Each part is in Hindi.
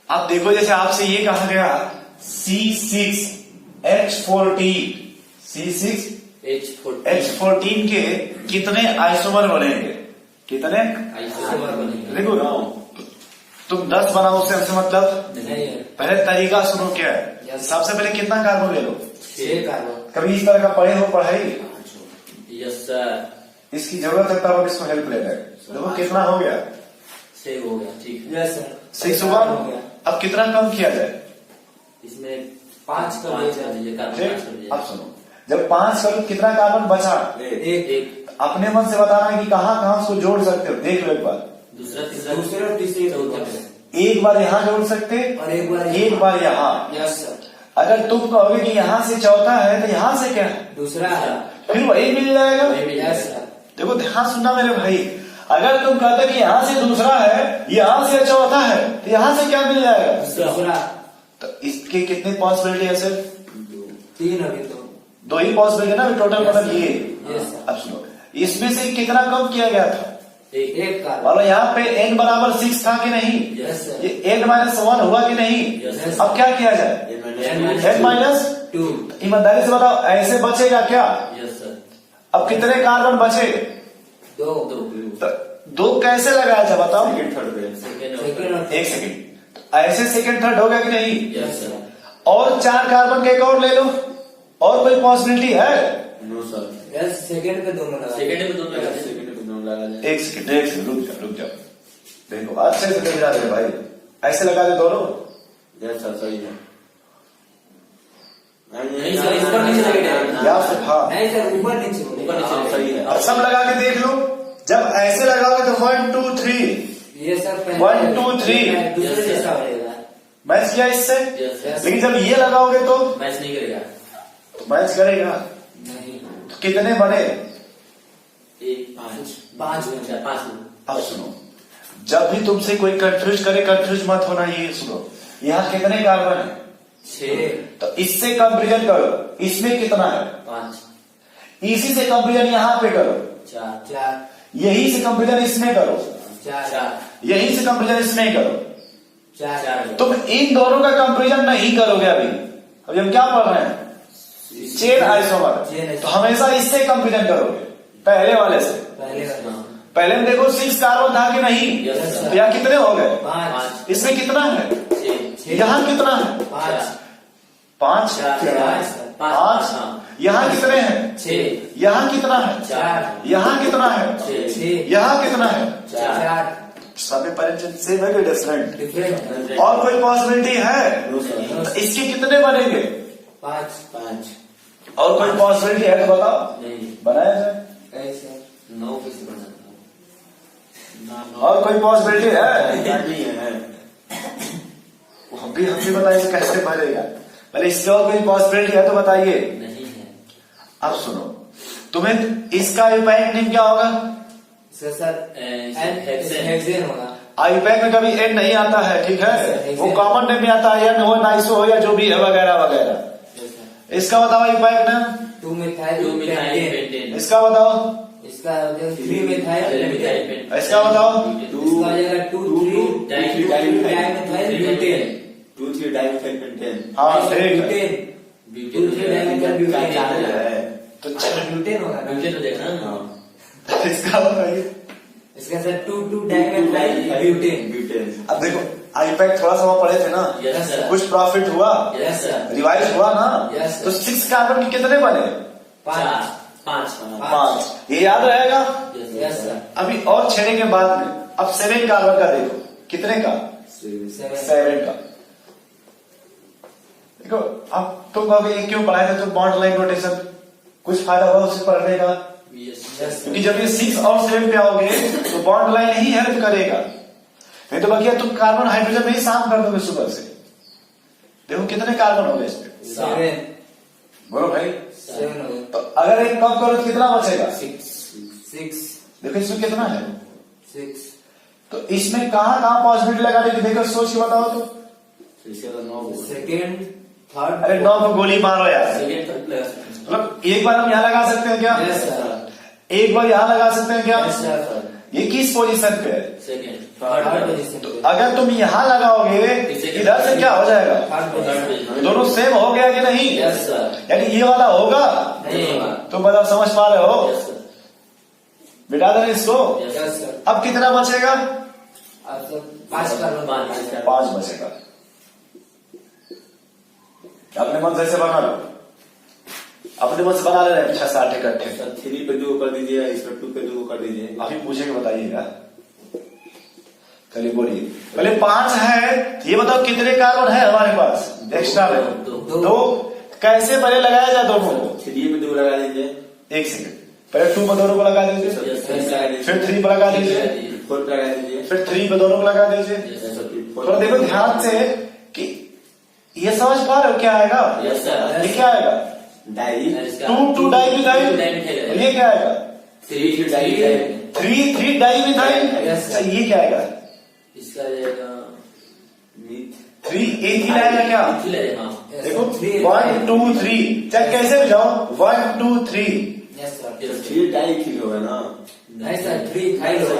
आप देखो जैसे आपसे ये कहा गया C6H14 C6H14 के कितने आइसोमर बनेंगे? कितने आइसोमर बनेंगे? देखो तुम 10 बनाओ उससे हमसे मतलब नहीं। पहले तरीका सुनो क्या है। सबसे पहले कितना कार्बन ले लो? 6 कार्बन। कभी इस तरह का पढ़े हो पढ़ाई? Yes sir. इसकी जरूरत है तब इसको हेल्प लेना है। देखो कितना हो गया? 6 हो गया। ठीक है। Yes sir. 6 हुआ। अब कितना कम किया जाए? इसमें 5 कर दीजिए कार्बन। अब सुनो, जब 5 करो कितना कार्बन बचा? एक। अपने मन से बताना है कि कहाँ कहाँ उसको जोड़ सकते हो। देख लो एक बार। दूसरा तीसरा चौथा। एक बार यहाँ जोड़ सकते और एक बार यहाँ। Yes sir. अगर तुम कहोगे कि यहाँ से चौथा है तो यहाँ से क्या है? दूसरा है। फिर वही मिल जाएगा। Yes sir. देखो ध्यान सुनना मेरे भाई, अगर तुम कहते कि यहाँ से दूसरा है, यहाँ से चौथा है, तो यहाँ से क्या मिल जाएगा? दूसरा। तो इसके कितने पॉसिबिलिटी है सर? 3 अभी तो 2 ही पॉसिबिलिटी है ना टोटल, मतलब ये। यस। अब सुनो, इसमें से कितना कम किया गया था? एक कार्बन। और यहाँ पे n बराबर 6 था कि नहीं? Yes sir. ये n-1 हुआ कि नहीं? यस। अब क्या किया जाए? n-2। ईमानदारी से बताओ, ऐसे बचेगा क्या? Yes sir. अब कितने कार्बन बचे? 2। तो 2 कैसे लगाया जाए बताओ? सेकंड। एक सेकंड। ऐसे सेकंड थर्ड हो गया कि नहीं? Yes sir. और 4 कार्बन के एक और ले लो। और कोई पॉसिबिलिटी है? No sir. यस सेकंड पे दोनों लगा। सेकंड पे दोनों लगा। एक सेकंड रुक जाओ। देखो अच्छे से समझा दे भाई, ऐसे लगा दे दोनों। यस सर सही है। नहीं सर ऊपर नीचे लगेगा। या फिर हाँ नहीं सर ऊपर नीचे सही है। अब सब लगा के देख लो। जब ऐसे लगाओगे तो 1 2 3 ये सर 1 2 3 दूसरे जैसा रहेगा। मैच किया इससे। लेकिन जब ये लगाओगे तो मैच नहीं करेगा। तो मैच करेगा। नहीं। तो कितने बने? 5। अब सुनो, जब भी तुमसे कोई कंफ्यूज करे, कंफ्यूज मत होना। ये सुनो, यहाँ कितने कार्बन है? 6। तो इससे कंपेरिजन करो, इसमें कितना है? 5। इसी से कंपेरिजन यहाँ पे करो। 4। यही से कंपेरिजन इसमें करो। 4। यही से कंपेरिजन इसमें करो। 4। तुम इन दोनों का कंपेरिजन नहीं करोगे। अभी हम क्या पढ़ रहे हैं? Chain isomer. तो हमेशा इससे कंपेरिजन करोगे, पहले वाले से। पहले में देखो 6 कार्बन था कि नहीं? तो यहाँ कितने हो गए? 5। इसमें कितना है? 6। यहाँ कितना है? 5। 5। यहाँ कितने हैं? 6। यहाँ कितना है? 4। यहाँ कितना है? 6। यहाँ कितना है? 4। सभी परीक्षण सेम है कि डिफरेंट? डिफरेंट। और कोई पॉसिबिलिटी है? तो इसके कितने बनेंगे? 5। और कोई पॉसिबिलिटी है तो बताओ। नहीं बनाया जाए। कैसे 9 कैसे बन सकता है? और कोई पॉसिबिलिटी है? नहीं है। हम भी बताइए कैसे बनेगा। पहले इससे और कोई पॉसिबिलिटी है तो बताइए। नहीं है। अब सुनो, तुम्हें इसका आयुपैक नेम क्या होगा? सर हेक्सेन होगा। आयुपैक में कभी एन नहीं आता है, ठीक है? वो कॉमन नेम में आता है, एन हो नाइसो हो या जो भी है वगैरह वगैरह। इसका बताओ आयुपैक नेम। 2 methyl pentane. इसका बताओ। इसका 3 मिथाइल पेंटेन। इसका बताओ। इसका हो जाएगा 2 3 डाइमिथाइल ब्यूटेन। 2 3 dimethyl pentane. हाँ ठीक है। 2 3 डाइमिथाइल ब्यूटेन तो चलो ब्यूटेन होगा। ब्यूटेन तो देखना। इसका बताइए। इसका सर 2 2 डाइमिथाइल ब्यूटेन। अब देखो आईपैक थोड़ा सा वहां पढ़े थे ना, कुछ प्रॉफिट हुआ, रिवाइज हुआ ना। तो 6 कार्बन के कितने बने? 5। ये याद रहेगा। अभी और छेड़ेंगे बाद में। अब 7 कार्बन का देखो, कितने का? 7 का। देखो अब तुम कहोगे ये क्यों पढ़ाए थे? तो बॉन्ड लाइन रोटेशन कुछ फायदा हुआ उससे पढ़ने का? क्योंकि जब ये 6 और 7 पे आओगे तो बॉन्ड लाइन ही हेल्प करेगा। नहीं तो बाकी तुम कार्बन हाइड्रोजन में ही शाम कर दोगे सुबह से। देखो कितने कार्बन हो गए इसमें? 7। बोलो भाई। 7 हो गए। तो अगर एक कम करो तो कितना बचेगा? 6। देखो इसमें कितना है? 6। तो इसमें कहाँ कहाँ पॉसिबिलिटी लगा देगी? देखो सोच के बताओ तो। Second third. अरे 9 को गोली मारो यार। मतलब एक बार हम यहाँ लगा सकते हैं क्या? एक बार यहाँ लगा सकते हैं क्या? ये किस पोजीशन पे है? सेकंड थर्ड पोजीशन तो पे। अगर तुम यहाँ लगाओगे इधर से क्या हो जाएगा? Third position. दोनों सेम हो गया कि नहीं? Yes sir. यानी ये वाला होगा? नहीं होगा। तुम बताओ, समझ पा रहे हो? Yes sir. बिठा देना इसको। Yes yes sir. अब कितना बचेगा? अब तो 5 कार्बन। 5 बचेगा। अपने मन से ऐसे बना लो, अपने मन से बना ले रहे हैं 6-7 इकट्ठे। सर 3 पे 2 कर दीजिए, इस पर 2 पे 2 कर दीजिए। अभी पूछेंगे, बताइएगा। चलिए बोलिए, पहले 5 है, तो ये बताओ कितने कार्बन है हमारे पास एक्स्ट्रा में? दो। 2। कैसे पहले लगाया जाए दोनों को? 3 पे 2 लगा दीजिए। 1 सेकंड, पहले 2 पे दोनों को लगा दीजिए, यस सर, लगा दीजिए। फिर 3 पे लगा दीजिए, 4 पे लगा दीजिए। फिर 3 पे दोनों को लगा दीजिए। यस सर, फिर 4 थोड़ा देखो ध्यान से कि ये समझ पा रहे हो क्या आएगा? Yes sir. ये क्या आएगा? Di 2 dimethyl. ये क्या आएगा? 3 डाई 3 डाइमिथाइल। Yes, अच्छा, ये क्या आएगा? इसका जाएगा मीथ 3 एथिल आएगा क्या? इथिल है। हाँ देखो 1 2 3, चाहे कैसे भी जाओ, 1 2 3। Yes sir. 3 डाई इथिल होगा ना? नहीं सर, 3 थाइल होगा।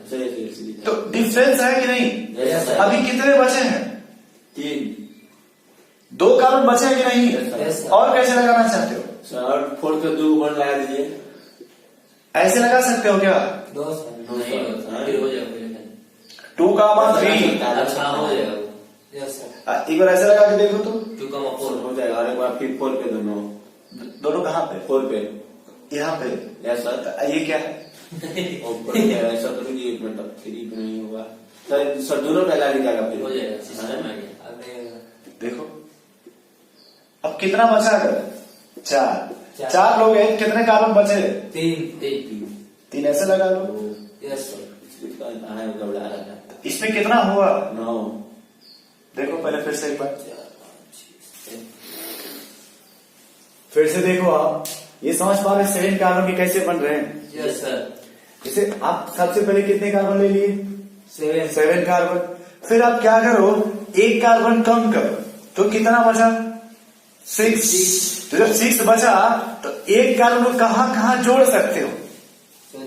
सही। तो डिफरेंस है कि नहीं? Yes sir. अभी कितने बचे हैं? 3 2 कार्बन बचे हैं कि नहीं? Yes, sir. और कैसे लगाना चाहते हो? सर, और 4 पे 2 वन लगा दीजिए। ऐसे लगा सकते हो क्या? 2 सर। नहीं होता, फिर हो जाएगा। 2 3। अच्छा हो जाएगा वो। Yes sir. एक बार ऐसे लगा के देखो तो 2,4 हो जाएगा। और एक बार फिर 4 पे दोनों कहाँ पे? 4 पे। यहाँ पे। Yes sir. ये क्या है? ऊपर पे है, ऐसा तो नहीं, एक मिनट, 3 पे नहीं होगा सर दोनों पे लगा जाएगा, फिर हो जाएगा सिस्टम में। अब देखो अब कितना बचा अगर? 4 चार लोग हैं, कितने कार्बन बचे? 3। 3 ऐसे लगा लो। Yes sir. घबरा रहा था। इसमें कितना हुआ? 9। देखो पहले फिर से एक बार, फिर से देखो आप, ये समझ पा रहे 7 कार्बन के कैसे बन रहे हैं? Yes sir. जैसे आप सबसे पहले कितने कार्बन ले लिए? 7। 7 कार्बन। फिर आप क्या करो, 1 कार्बन कम करो, तो कितना बचा? 6। तो जब 6 बचा तो 1 कार्बन को कहाँ जोड़ सकते हो?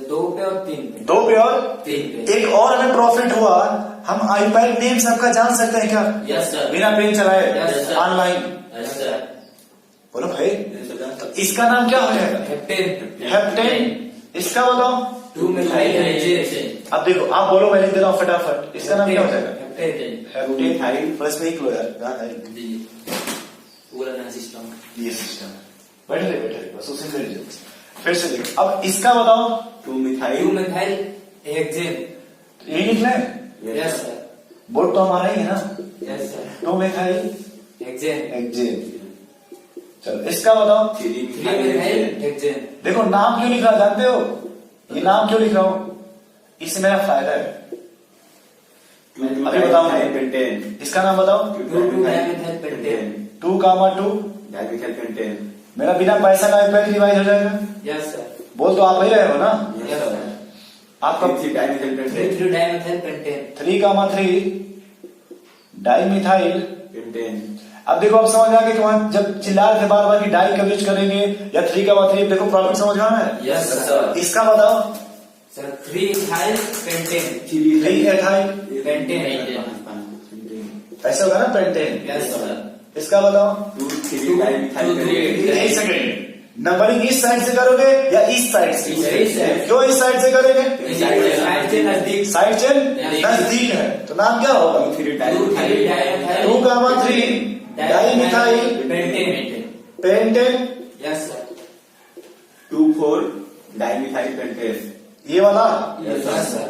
2 पे और 3 पे। 2 पे और 3 पे। एक और हमें प्रॉफिट हुआ, हम आईपैड नेम सबका जान सकते हैं क्या? Yes sir. बिना पेन चलाए Yes, sir. Online. Yes sir. बोलो भाई, तो इसका नाम क्या हो जाएगा? हेप्टेन। हेप्टेन। इसका बताओ। 2 में हाइड्रोजन। अब देखो, आप बोलो, मैं लिख दे रहा हूँ फटाफट। इसका नाम क्या हो जाएगा? हेप्टेन। हेप्टेन। प्लस में एक लो यार, ध्यान है। पूरा नया सिस्टम। ये सिस्टम है। बैठे रहे बस, उसी से लीजिए। फिर से देखो, अब इसका बताओ। 2 2 मिथाइल हेक्सेन। यही लिख लें? Yes sir. बोर्ड तो हमारा ही है ना। Yes sir. 2 methyl hexane. Hexane. चलो इसका बताओ। 3 3 मिथाइल हेक्सेन। देखो नाम क्यों लिख रहा जानते हो? ये नाम क्यों लिख रहा हूं? इससे मेरा फायदा है। अभी बताओ, पेंटेन। इसका नाम बताओ। 2 डाइमिथाइल पेंटेन। 2, 2 dimethyl pentane. मेरा बिना पैसा का पहले डिवाइड हो जाएगा। Yes sir. बोल तो आप ही रहे हो ना? Yes sir. आपका 3 dimethyl pentane. 3 dimethyl pentane. 3, dimethyl. Pentane. अब देखो, अब समझ आ गया कि वहां जब चिल्ला रहे थे बार बार कि डाई का यूज करेंगे या 3, देखो प्रॉब्लम समझ आ रहा है? Yes sir. इसका बताओ। Sir 3 ethyl pentane. 3 ethyl pentane. ऐसे होगा ना, पेंटेन। Yes sir. इसका बताओ। 2 3 डाइमिथाइल पेंटेन। एक सेकेंड, नंबरिंग इस साइड से करोगे या इस साइड से? इस साइड। क्यों इस साइड से करेंगे? साइड से नजदीक। साइड चेन नजदीक है, तो नाम क्या होगा? 3 dimethyl 2, 3 dimethyl pentane. Pentane. Yes sir. 2 4 dimethyl pentane. ये वाला? Yes yes sir.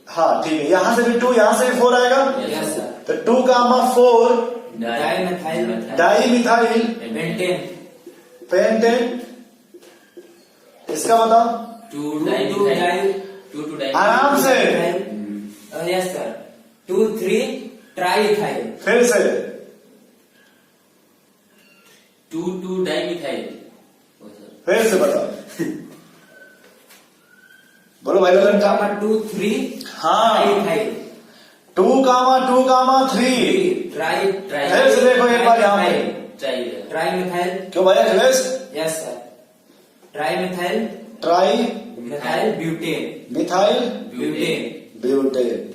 हाँ ठीक है, यहां से भी 2, यहां से भी 4 आएगा। Yes sir. तो 2, 4 डाइमिथाइल डाइमिथाइल पेंटेन। पेंटेन। इसका बताओ। 2 डाइमिथाइल। आराम से। Yes sir. 2 3 ट्राइथाइल। फिर से 2 डाइमिथाइल। फिर से बताओ। बोलो भाई लोग। 2 3 हाँ। ट्राइथाइल। 2, 3 ट्राई फिर से देखो एक बार यहाँ पे। ट्राइमिथाइल। क्यों भाई Akhilesh? Yes sir. Trimethyl tri methyl butane. Methyl butane. Butane.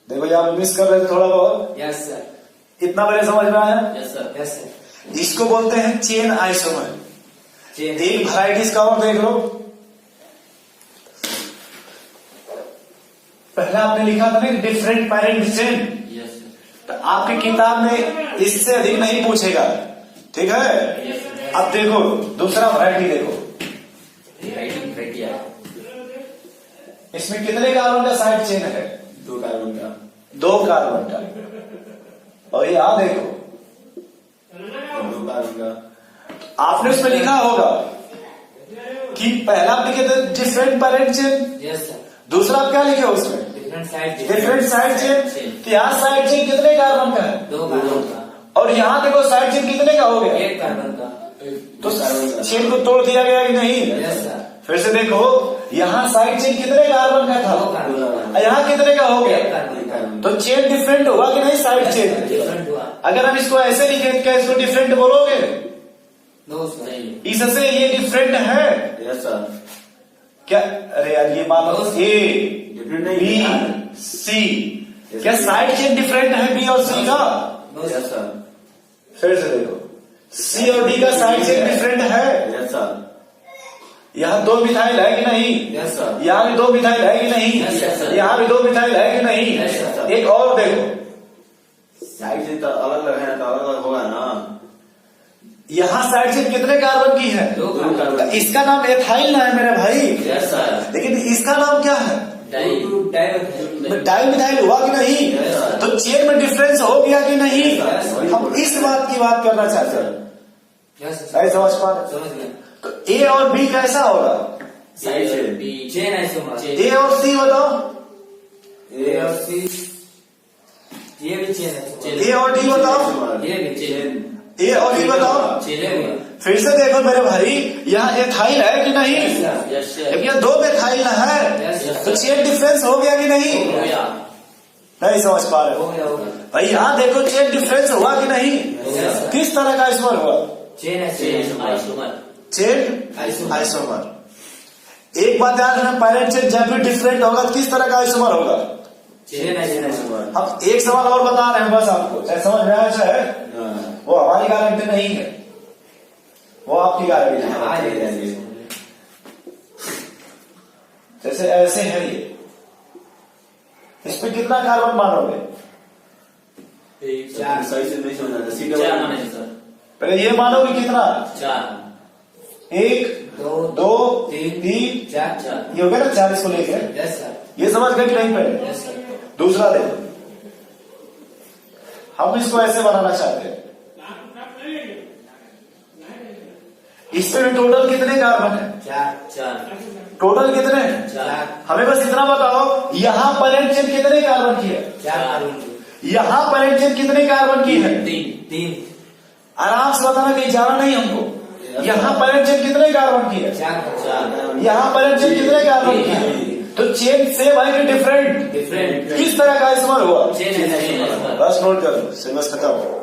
देखो यहाँ मिस कर रहे थे थोड़ा बहुत, यस सर। इतना बड़े समझ में आया। Yes sir. Yes sir. इसको बोलते हैं चेन आइसोमर। चेन। एक वैरायटीज का और देख लो। पहले आपने लिखा था ना different parent chain, yes sir. तो आपकी किताब में इससे अधिक नहीं पूछेगा, ठीक है। अब देखो दूसरा वैरायटी देखो, इसमें कितने कार्बन का साइड चेन है? 2 कार्बन का। 2 कार्बन का। और यहां देखो 2 कार्बन का। आपने उसमें लिखा होगा कि पहला आप लिखे थे different parent chain, yes sir. दूसरा आप क्या लिखे उसमें? Different side. Different side chain. तो यहाँ साइड चेन कितने कार्बन का है? 2 कार्बन का। और यहाँ देखो साइड चेन कितने का हो गया? 1 कार्बन का। तो चेन को तोड़ दिया गया कि नहीं? Yes sir. फिर से देखो यहाँ साइड चेन कितने कार्बन का 2 था, कार्बन। यहाँ कितने का हो 1 गया? कार्बन। तो चेन डिफरेंट होगा कि नहीं? साइड चेन डिफरेंट हुआ। अगर हम इसको ऐसे लिखे तो क्या इसको डिफरेंट बोलोगे? No sir. इससे ये डिफरेंट है यस सर। क्या? अरे यार ये मान लो ए डिफरेंट नहीं बी है। सी, क्या साइड चेन डिफरेंट है बी और सी का? Yes sir. फिर से देखो सी और डी का साइड चेन डिफरेंट है। Yes sir. यहाँ 2 मिथाइल है कि नहीं? Yes sir. यहाँ भी 2 मिथाइल है कि नहीं? Yes, sir. यहाँ भी 2 मिथाइल है कि नहीं? Yes, sir. एक और देखो, साइड से तो अलग अलग है, तो अलग अलग होगा ना। यहाँ साइड चेन कितने कार्बन की है? 2 कार्बन। कार्बन। इसका नाम एथाइल ना है मेरे भाई, यस सर। लेकिन इसका नाम क्या है? डाई। डाई मिथाइल हुआ कि नहीं? Yes, sir. तो चेन में डिफरेंस हो गया कि नहीं? Yes, sir. हम इस बात की बात करना चाहते हैं। Yes sir. सही समझ पा रहे? समझ गया। तो ए और बी कैसा होगा? साइड से चेन आइसोमर। ए और सी बताओ। ए और सी। ये भी चेन है। ए और डी बताओ। ये भी चेन। ए और डी बताओ। चेन। फिर से देखो मेरे भाई, यहाँ एथाइल है कि नहीं? यस जब ये 2 मेथाइल है Yes, तो चेन डिफरेंस हो गया कि नहीं? नहीं समझ पा रहे हो? हो गया होगा। भाई यहाँ देखो चेन डिफरेंस हुआ कि नहीं? Yes, sir. किस तरह का आइसोमर हुआ? Chain isomer. Chain isomer. Isomer. एक बात याद रखना, पैरेंट चेन जब भी डिफरेंट होगा तो किस तरह का आइसोमर होगा? Chain isomer. हम एक सवाल और बता रहे हैं बस आपको, चाहे समझ में आया चाहे, वो हमारी गारंटी नहीं है, वो आपकी गारंटी है। जैसे ऐसे है ये, इसमें कितना कार्बन मानोगे? 4। सही से नहीं समझा। 4 माने सर। पहले ये मानोगे कितना? 4। 1 2 3 4। ये हो गया ना 4 इसको लेके। Yes sir. ये समझ गए कि नहीं? पहले यस सर। दूसरा देखो, हम इसको ऐसे बनाना चाहते हैं। इसमें टोटल कितने कार्बन है? 4। टोटल कितने? 4। हमें बस इतना बताओ, यहाँ पैरेंट चेन कितने कार्बन की है? 4। यहाँ पैरेंट चेन कितने कार्बन की है? 3। आराम से बताना, कहीं जाना नहीं हमको। यहाँ पैरेंट चेन कितने कार्बन की है? 4। यहाँ पैरेंट चेन कितने कार्बन की है? तो चेन सेम है कि डिफरेंट? डिफरेंट। किस तरह का आइसोमर हुआ? Chain isomer. बस नोट कर लो, सिलेबस खत्म।